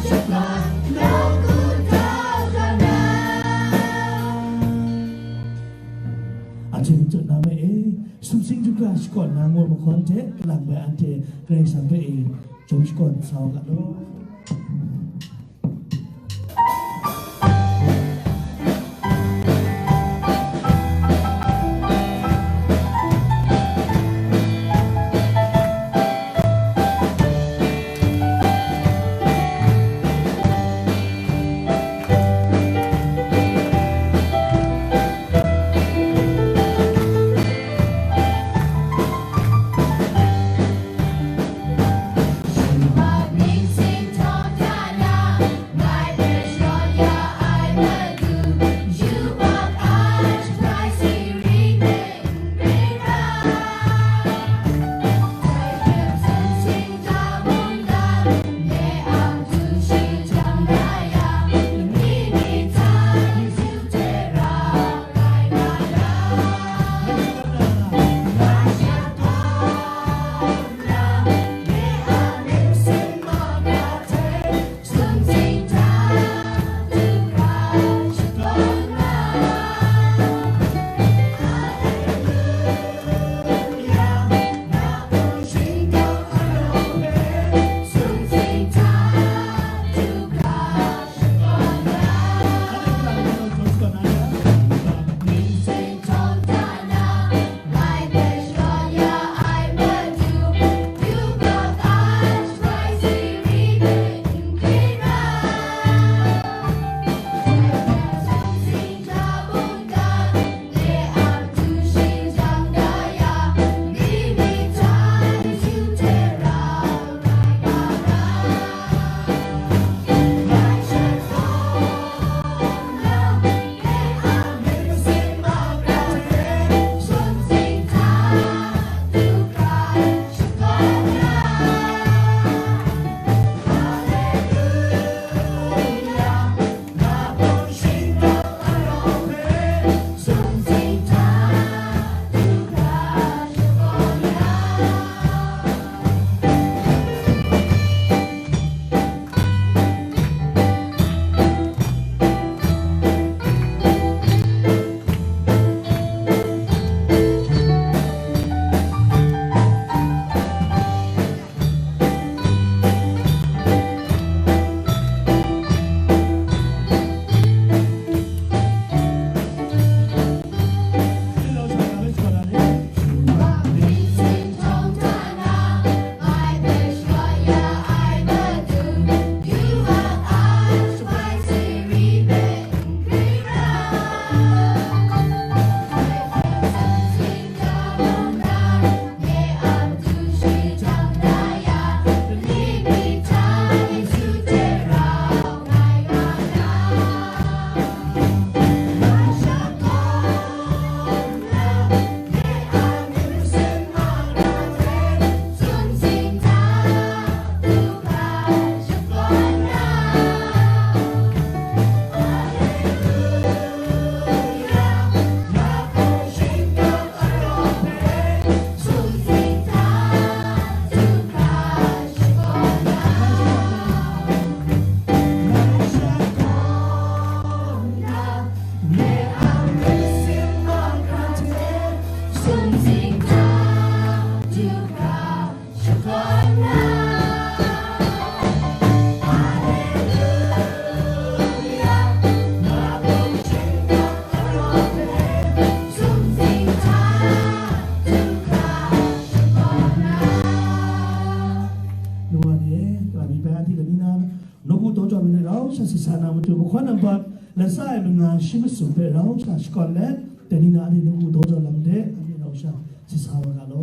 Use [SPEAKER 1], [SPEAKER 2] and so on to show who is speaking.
[SPEAKER 1] จุดนั้นเองสุสิงจุกาสก่อนนางวนมาคอนเทกหลังไปอันเทเกรงสังเกตจงสก่อนสาวกันด้วยสิสานามุตุบุคคลนั้นบัดและสายมันงานชิมสุเปเราชาสกอตแลนด์แต่นี่นาดีนุกุโตจอลังเดอันนี้เราชาสิสาวกันโล